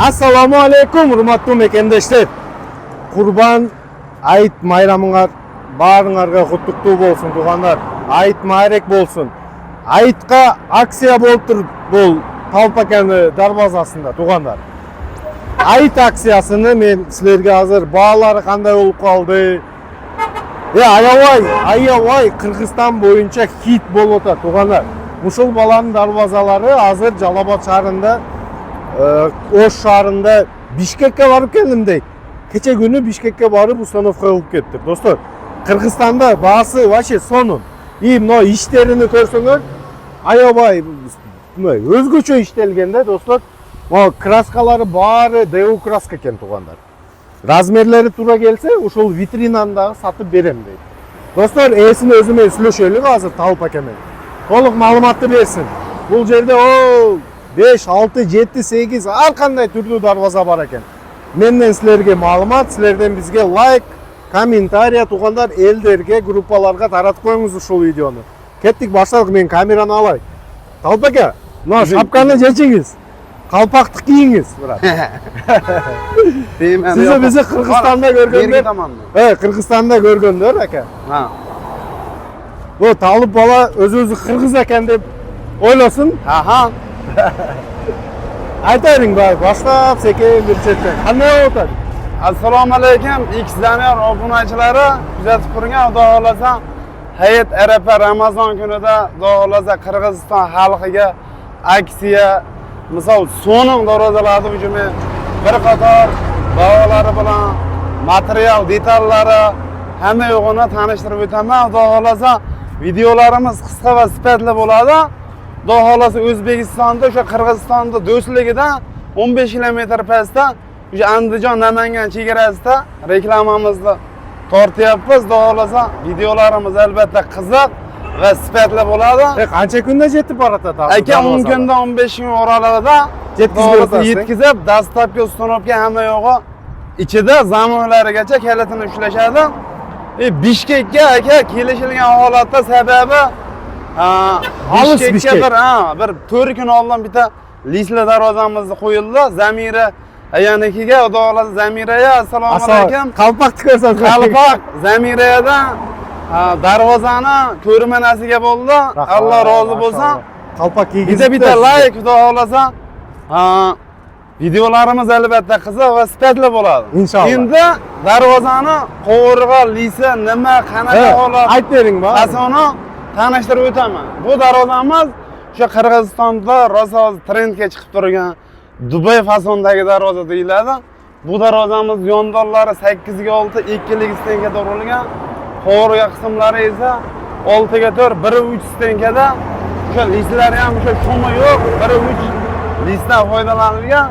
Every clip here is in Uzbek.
Assalomu alaykum, hurmatli mekendeshler. Qurban ayit bayramыңар barыңарга куттуктуу болсун тугандар. Ayit майрек болсун. Ayitка акция болуп тур бул Талпаканы дарбазасында тугандар. Ayit акциясыны мен силерге азыр баалары кандай болуп калды? Аябай Кыргызстан боюнча хит болуп атат тугандар. Ушул баланын дарбазалары азыр Жалал Абад шаарында, Ош шаарында Бишкекке барып келдим дейт. Кече күнү Бишкекке барып установка кылып кеттик. Достор, Кыргызстанда баасы вообще сонун. Мына иштерини көрсөңөр, аябай өзгөчө иштелген да, достор. Могу краскалары баары ДУ краска экен тугандар. Размерлери туура келсе, ушул витринамдагы сатып берем дейт. Достор, эсин өзүмө сүйлөшөлүк азыр Талпака менен. Толук маалыматты берсин. Бул жерде 5, 6, 7, 8 ар кандай түрдүү дарбаза бар экен. Менден силерге маалымат, силерден бизге лайк, комментарий тугандар, элдерге, группаларга таратып коюңуз ушул видеону. Кеттик, баштадык, мен камераны алайын. Талпака, мына шапканы чечиңиз. Калпактык кийиңиз, брат. Сиз бизди Кыргызстанда көргөндөр. Кыргызстанда көргөндөр ака. Бу талып бала өзү кыргыз экен деп ойлосун. Айта бериң бай, баштап секен бир четтен. Кандай болуп атат? Assalomu alaykum, X-Daniel obunachilari, kuzatib turgan, Xudo xolasa Hayit Arafa Ramazon kunida Xudo xolasa Qirg'iziston xalqiga aksiya, misol so'nim darvozalarni hujumi bir qator baholari bilan material detallari hamma yo'g'ini tanishtirib o'taman. Xudo xolasa videolarimiz qisqa va sifatli bo'ladi. Xudo xolasa O'zbekistonda o'sha Qirg'izistonda do'stligidan 15 kilometr pastda o'sha Andijon Namangan chegarasida reklamamizni tortyapmiz. Xudo xolasa videolarimiz albatta qiziq va sifatli bo'ladi. Qancha kunda yetib boradi? Aka 10 kunda 15 kun oralig'ida yetkazib, dastlabki uстановка hamma yo'g'i ichida zamonlarigacha kalitini ushlashadi. Bishkekka aka kelishilgan holatda sababi Bishkekka bir 4 kun oldin bitta lisli darvozamizni qo'yildi. Zamira ayanikiga, Xudo xolasa Zamiraya assalomu alaykum. Qalpoqni ko'rsatdi. Qalpoq Zamirayada darvozani ko'rmanasiga bo'ldi. Alloh rozi bo'lsin. Qalpoq kiygizdi. Bitta like, Xudo xolasa videolarimiz albatta qiziq va sifatli bo'ladi. Inshaalloh. Endi darvozani qovurg'a, lisi nima, qanaqa holat? Aytib bering ba. Asoni tanishtirib o'taman. Bu darvozamiz o'sha Qirg'izistonda rosa trendga chiqib turgan Dubay fasondagi darvoza deyiladi. Bu darvozamiz yondollari 8 ga 6, 2 lik stenkada urilgan. Qovurg'a qismlari esa 6 ga 4, 1 3 stenkada. O'sha lislari ham o'sha shuma yo'q, 1 3 lisdan foydalanilgan.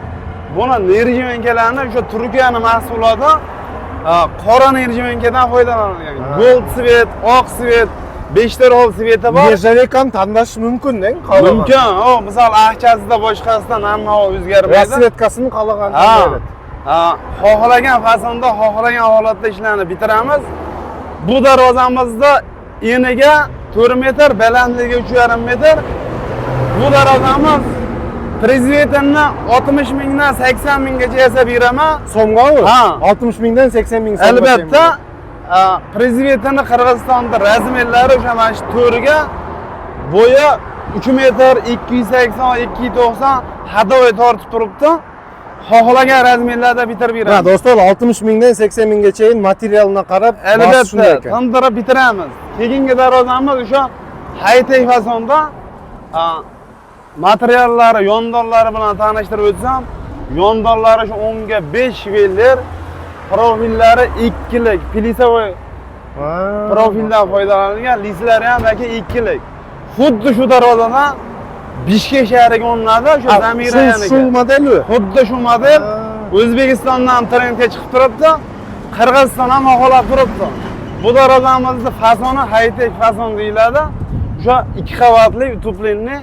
Buni nerjivenkalarni o'sha Turkiyaning mahsuloti qora nerjivenkadan foydalanilgan. Gold svet, oq svet, 5 ta rol sveti bor. Nержавейк ham tanlash mumkin-da. Mumkin. Misol ahchasida boshqasidan hamma o'zgarmaydi. Rasvetkasini qalagan. Xohlagan fasonda, xohlagan holatda ishlarni bitiramiz. Bu darvozamizda eniga 4 metr, balandligi 3,5 metr. Bu darvozamiz prezidentni 60 mingdan 80 minggacha yasab beraman. So'mgami? 60 mingdan 80 ming so'm. Albatta, prezidentni Qirg'izistonda razmerlari o'sha mana shu to'riga bo'yi 3 metr, 280, 290 hadovoy tortib turibdi. Xohlagan razmerlarda bitirib beramiz. Do'stlar, 60 mingdan 80 minggacha materialini qarab, albatta tindirib bitiramiz. Keyingi darvozamiz o'sha high-tech fasonda materiallari, yondollari bilan tanishtirib o'tsam, yondollari shu 10 ga 5 vellar, profillari 2 lik, plisavoy profildan foydalanilgan, lislari ham aka 2 lik. Xuddi shu darvozadan Bishkek shahriga o'rnadi, shu Zamira yaniga. Shu modeli. Xuddi shu model O'zbekistondan trendga chiqib turibdi. Qirg'iziston ham xohlab turibdi. Bu darvozamizning fasoni high-tech fason deyiladi. O'sha 2 qavatli utuplenli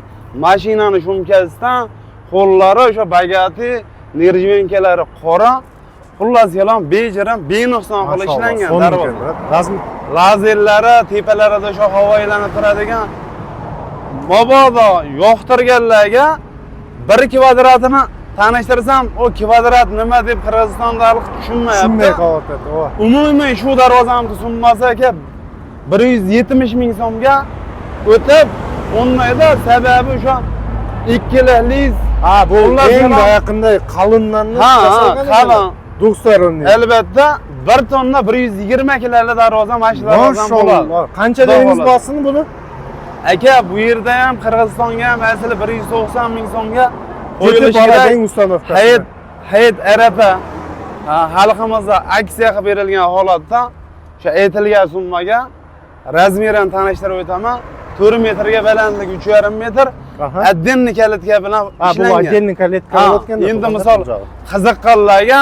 mashinani shumkasidan qo'llari o'sha bagati, nerjivenkalari qora. Xullas yalam bejirim, benuqson qilib ishlangan darvoza. Lazerlari tepalarida o'sha havo aylanib turadigan. Mabodo yo'qtirganlarga 1 kvadratini tanishtirsam, o kvadrat nima deb Qirg'izistondalik Tushunmay tushunmayapti. qolyapti. O. Umumiy shu darvozamni sunmasa aka 170 ming so'mga o'tib, o'nmaydi. Sababi o'sha 2 yillik liz. Ha, bu Ular eng bilan- yaqinda qalınlarni Ha, yasalgan qalin. Do'stlarimni. Albatta 1 tonna 120 kiloli darvoza mana shu darvozam bo'ladi. Maşallah. Qancha deymiz Darvoza. basini buni? Aka, bu yerda ham Qirg'izistonga ham asli 190 ming so'mga Ketib qo'yilishi kerak. boradigan ustanovka. Hayit Arafa xalqimizda aksiya qilib berilgan holatda o'sha aytilgan summaga razmerini tanishtirib o'taman. 4 metrga balandligi 3,5 metr. Aha. Отдельный kalitka bilan Ha, bu ishlangan. отдельный kalitka Ha, bo'layotganda. endi misol qiziqqanlarga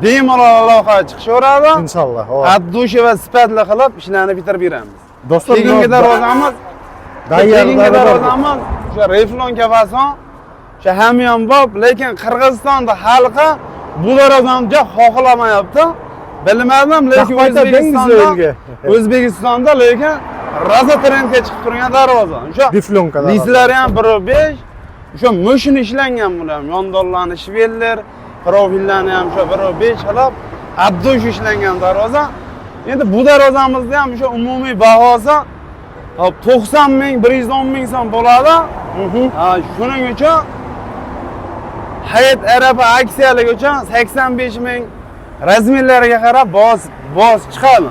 bemalol aloqa chiqishaveradi. Inshaalloh. Addushi va sifatli qilib ishlarni bitirib beramiz. Do'stlar, Bugungi darvozamiz Bugungi darvozamiz o'sha reflonka fason, o'sha hamyonbop, lekin Qirg'izistonda xalqi bu darvozani xohlamayapti. Bilmadim, lekin O'zbekistonda lekin rosa trendga chiqib turgan darvoza. O'sha Diflonka. lizlari ham 1.5, o'sha mo'shin ishlangan bular. Yondonlarni shveller, profillarni ham o'sha 1.5 qilib, abdush ishlangan darvoza. Endi bu darvozamizda ham o'sha umumiy bahosi 90 ming, 110 ming so'm bo'ladi. Shuning uchun Hayit Arafa aksiyaligi uchun 85 ming razmerlariga qarab boz chiqadi.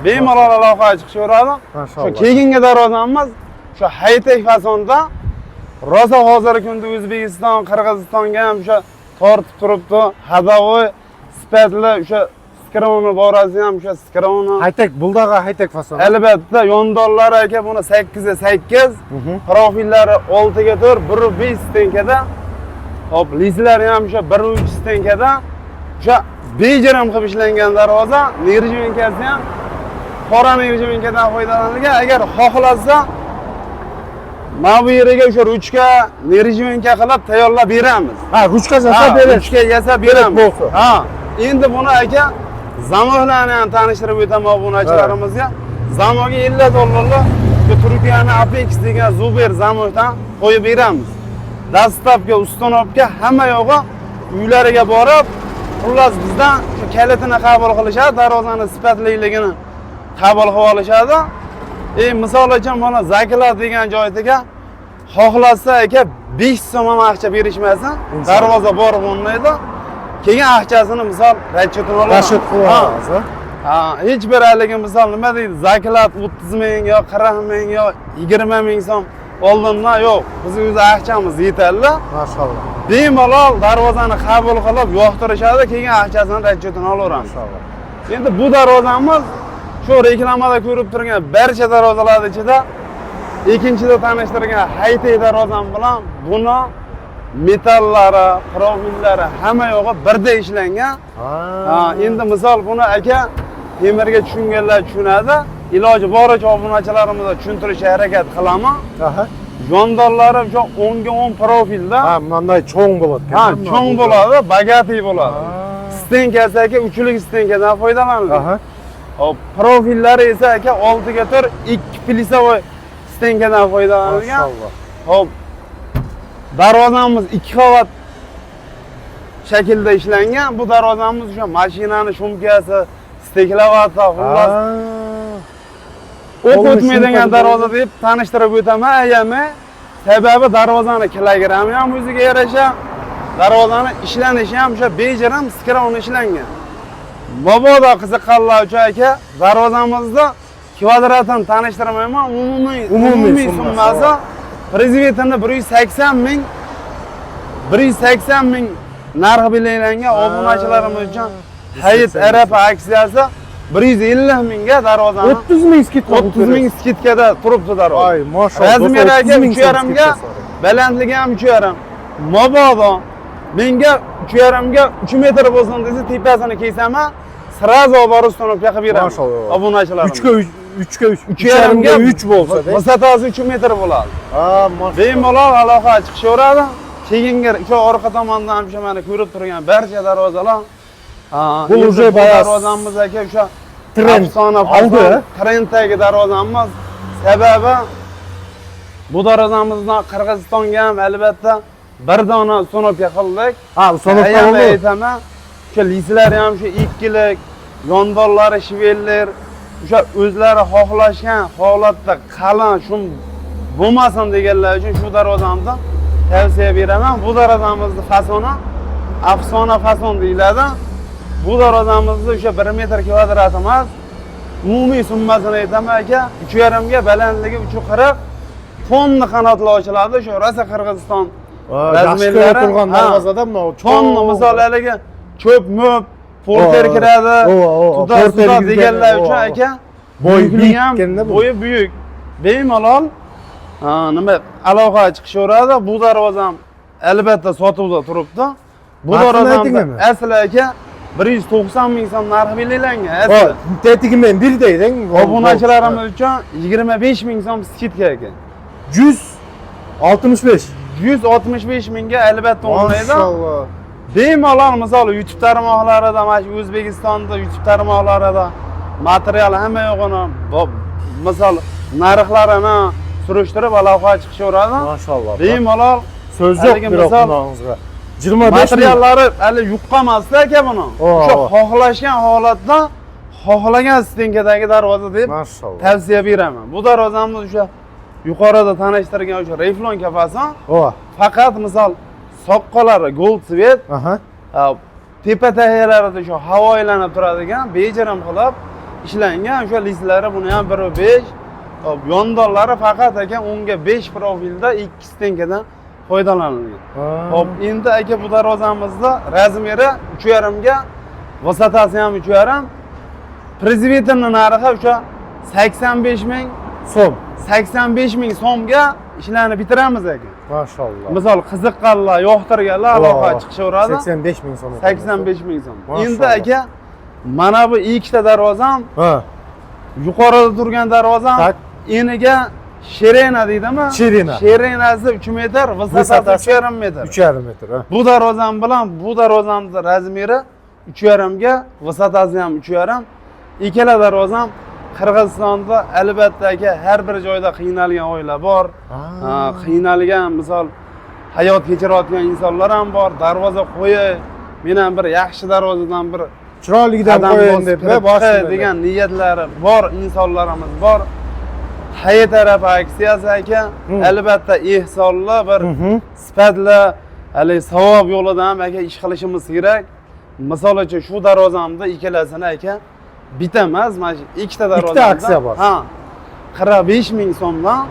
Bemalol aloqaga chiqishaveradi. Maşallah. Keyingi darvozamiz shu Haytek fasonda rosa hozirgi kunda O'zbekiston, Qirg'izistonga ham o'sha tortib turibdi. Hadovoy sifatli o'sha skroni borasi ham o'sha skroni. Haytek, buldaga haytek fason. Albatta, yondonlari aka buni 8 ga 8, profillari 6 ga 4, 1.5 stenkada. Hop, lizlari ham o'sha 1.3 stenkada. O'sha bejirim qilib ishlangan darvoza, nirjivinkasi ham qora nirjivinkadan foydalanilgan. Agar xohlasa, mana bu yeriga o'sha ruchka nirjivinka qilib tayyorlab beramiz. Ha, ruchka yasab berasiz. Ruchka yasab beramiz. bo'lsa. Ha, endi buni aka zamohlarni ham tanishtirib o'taman obunachilarimizga. Zamoga $50 shu Turkiyaning Apex degan Zuber zamohdan qo'yib beramiz. Dastavka, uстановка hamma yo'g'i uylariga borib, xullas bizdan shu kalitini qabul qilishadi, darvozani sifatliligini qabul qilib olishadi. Misol uchun mana Zakilar degan joyga xohlasa aka 5 so'm ham aqcha berishmasin, darvoza borib olmaydi. Keyin aqchasini misol расчетini oladi. Расчет qilamiz. Ha, hech bir haligi misol nima deydi? Zakilar 30 ming yo 40 ming yo 20 ming so'm oldindan yo'q. Bizning o'z aqchamiz yetarli. Maşallah. Bemalol darvozani qabul qilib yoqtirishadi, keyin aqchasini расчетini olaveramiz. Maşallah. Endi bu darvozamiz shu reklamada ko'rib turgan barcha darvozalar ichida ikkinchida tanishtirgan Haytek darvozam bilan buni metallari, profillari hamma yo'g'i birda ishlangan. Ha, endi misol buni aka temirga tushunganlar tushunadi. Iloji boricha obunachilarimizga tushuntirishga harakat qilaman. Aha. Yondonlari o'sha 10 ga 10 profilda. Ha, bunday cho'ng bo'ladi. Ha, cho'ng bo'ladi, bagatiy bo'ladi. Stenkasi aka uchlik stenkadan foydalaniladi. Aha. Hop, profillari esa aka 6 ga 4 2 plyusovoy stenkadan foydalanilgan. Maşallah. Hop. Darvozamiz 2 qavat shaklda ishlangan. Bu darvozamiz o'sha mashinani shumkasi, steklavata, xullas o'q o'tmaydigan darvoza deb tanishtirib o'taman. Ayami sababi darvozani kilogrammi ham o'ziga yarasha, darvozani ishlanishi ham o'sha bejirim skron ishlangan. Mabodo qiziqqanlar uchun aka, darvozamizda kvadratini tanishtirmayman, umumiy summasi prezidentini 180 ming narxi belgilangan obunachilarimiz uchun Hayit Arafa aksiyasi 150 mingga darvozani 30 ming skitka. 30 ming skitkada turibdi darvoza. Ay, maşallah. Razmeri aka 3,5 ga, balandligi ham 3,5. Mabodo menga 3,5 ga 3 metr bo'lsin desa, tepasini keysam, sirazo bor uстановка qilib beraman. Maşallah. Obunachilarim. 3 ga 3,5 ga 3 bo'lsa, vosatasi 3 metr bo'ladi. ha, maşallah. Bemalol aloqa chiqishaveradi. Keyingi o'sha orqa tomondan ham o'sha mana ko'rib turgan barcha darvozalar. Bu уже bayas darvozamiz aka o'sha trend oldi. Trenddagi darvozamiz. Sababi bu darvozamizdan Qirg'izistonga ham albatta bir dona sonopya qildik. Ha, sonopya Ayam bo'ldi. aytaman, o'sha lislari ham shu 2lik, yondollari shivellar, o'sha o'zlari xohlashgan holatda qalin shum bo'lmasin deganlar uchun shu darvozamni tavsiya beraman. Bu darvozamizni fasoni afsona fason deyiladi. Bu darvozamizni o'sha 1 metr kvadrat emas, umumiy summasini aytaman aka, 3,5 ga balandligi 340 tonna qanotlar ochiladi. Shu rosa Qirg'iziston razmerlari turgan darvozada bu tonna misol haligi cho'p-mo'p, porter kiradi. Porter deganlar uchun aka, bo'yi buyuklik ham, ekanda bu. bo'yi buyuk. Bemalol nima aloqa chiqishaveradi. Bu darvozam albatta sotuvda turibdi. Bu darvozamda asli aka 190 ming so'm narxi belgilangan. Asli. Tetigi men bir deyding. Obunachilarimiz uchun 25 ming so'm skidka ekan. 165. 165 mingga albatta o'ynaydi. Maşallah. Bemalol misol YouTube tarmoqlarida, mana shu O'zbekistonda YouTube tarmoqlarida material hamma yo'g'ini misol narxlarini surishtirib aloqa chiqishaveradi. Maşallah. Bemalol Söz yo'q haligi bir misol o'qimog'ingizga. 25 materiallari hali yuqqamasdi aka buni. O'sha xohlashgan holatda xohlagan stenkadagi darvoza deb Maşallah. tavsiya beraman. Bu darvozamni o'sha yuqorida tanishtirgan o'sha Revlon kafasi faqat misol soqqalari gold svet, Aha. tepa tagiyalarida shu havo aylanib turadigan bejirim qilib ishlangan. O'sha lislari buni ham 1.5, yondollari faqat aka 10 ga 5 profilda 2 stenkadan foydalanilgan. Hop, endi aka bu darvozamizda razmeri 3,5 ga, vosatasi ham 3,5. Prezidentning narxi o'sha 85 ming so'm. 85 ming so'mga ishlarni bitiramiz aka. Maşallah. Misol qiziqqanlar, yoqtirganlar aloqa chiqishaveradi. 85 ming so'm. 85 ming so'm. Endi aka mana bu ikkita darvozam, Ha. yuqorida turgan darvozam eniga Sherena deydimi? Sherena. Sherenasi 3 metr, vosatasi 3,5 metr. 3,5 metr, ha. Bu darvozam bilan bu darvozamning razmeri 3,5 ga, vosatasi ham 3,5. Ikkala darvozam Qirg'izistonda albatta aka har bir joyda qiynalgan oilalar bor. Qiynalgan misol hayot kechirayotgan insonlar ham bor. Darvoza qo'yay, men ham bir yaxshi darvozadan bir Chiroyligidan qo'yayin deb degan niyatlari bor insonlarimiz bor. Hayat taraf aksiyasi aka albatta ehsonli bir sifatli hali savob yo'lida ham aka ish qilishimiz kerak. Misol uchun shu darvozamda ikkalasini aka bitta emas, mana shu ikkita darvozamda. Ikkita aksiya bor. Ha. 45 ming so'mdan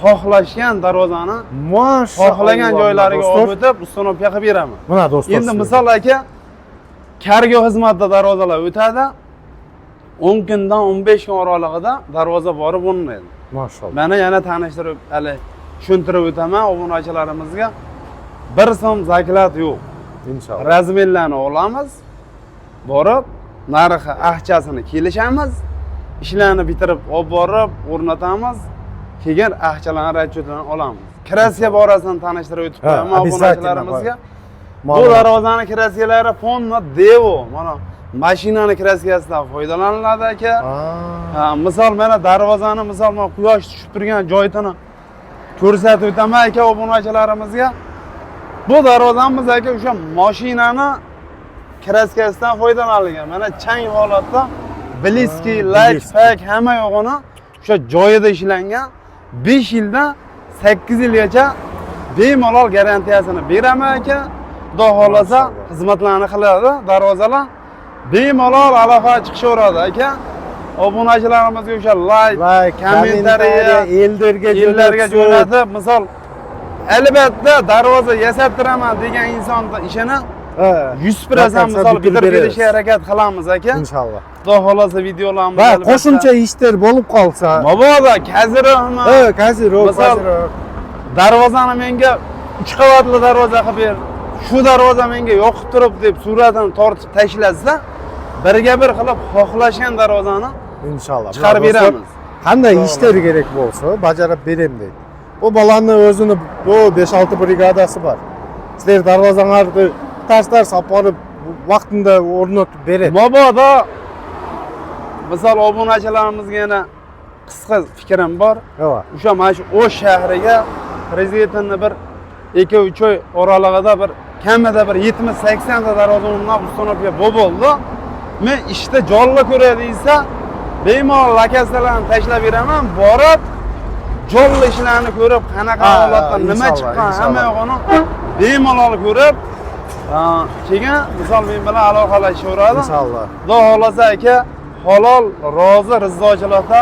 xohlashgan darvozani xohlagan joylariga olib o'tib, ustanobga qilib beraman. Mana do'stlar. Endi misol aka kargo xizmatida darvozalar o'tadi. 10 kundan 15 kun oralig'ida darvoza borib o'rnaydi. Maşallah. Mana yana tanishtirib, hali tushuntirib o'taman obunachilarimizga. 1 so'm zakat yo'q. İnşallah. Razmerlarni olamiz. Borib, narxi ahchasini kelishamiz. Ishlarni bitirib, olib borib o'rnatamiz. Keyin ahchalarni расчетdan olamiz. Kraska borasini tanishtirib o'tib qo'yaman obunachilarimizga. Bu darvozani kraskалari Ponna Devo. Mana mashinani kraskasidan foydalaniladi aka. Misol mana darvozani misol men quyosh tushib turgan joyini ko'rsatib o'taman aka obunachilarimizga. Bu darvozamiz aka o'sha mashinani kraskasidan foydalanilgan. Mana chang holatda bliski, light pack hamma yo'g'ini o'sha joyida ishlangan. 5 yildan 8 yilgacha bemalol garantiyasini beraman aka. Xudo xolasa xizmatlarni qiladi darvozalar. Bemalol aloqa chiqishaveradi aka. Obunachilarimizga o'sha like, kommentariya, ellarga jo'natib, misol albatta darvoza yasab turaman degan insonni ishini 100% misol bitirib berishga harakat qilamiz aka. İnşallah. Xudo xolasa videolarimiz va qo'shimcha ishlar bo'lib qolsa, mabodo kazirmi? Kazir, darvozani menga 3 qavatli darvoza qilib ber. Shu darvoza menga yoqib turib deb suratini tortib tashlasa, birga bir qilib xohlashgan darvozani inshaalloh chiqarib beramiz. Qanday ishlar kerak bo'lsa, bajarib beraman deydi. Bu balonni o'zini bu 5-6 brigadasi bor. Sizlar darvozanglarni tars olib borib vaqtida o'rnatib beradi. Mabodo misol obunachilarimizga yana qisqa fikrim bor. O'sha mana shu O'sh shahriga prezidentning bir 2-3 oy oralig'ida bir kamida bir 70-80 ta darvozamdan ustanobga bo'ldi. Men ishda jonli ko'ray desa, bemalol lokatsiyalarni tashlab beraman, borib jonli ishlarni ko'rib, qanaqa holatda nima chiqqan, hamma yo'g'ini bemalol ko'rib, keyin misol men bilan aloqalashaveradi. Inshaalloh. Xudo xolasa aka, halol, rozi, rizochilikda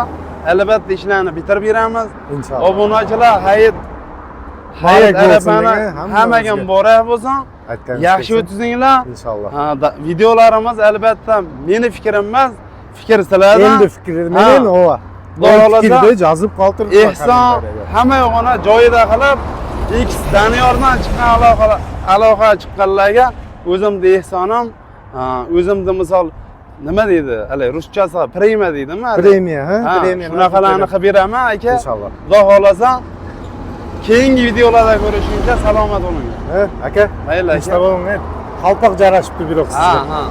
albatta ishlarni bitirib beramiz. Inshaalloh. Obunachilar hayit arafani hammaga muborak bo'lsin. Yaxshi o'tkazinglar. Inshaalloh. Videolarimiz albatta meni fikrim emas, fikr sizlardan. Endi fikrim men ova. Fikrda yozib qoldirib Ehson hamma yo'g'ini joyida qilib, X Daniyordan chiqqan aloqa chiqqanlarga o'zimda ehsonim, o'zimda misol nima deydi? Hali ruschasi premiya deydimi? Premiya, ha? Premiya. Shunaqalarni qilib beraman aka. Inshaalloh. Xudo xolasa keyingi videolarda ko'rishguncha salomat bo'ling. Aka, Mayli aka. Qalpoq jarashibdi biroq sizga. Ha.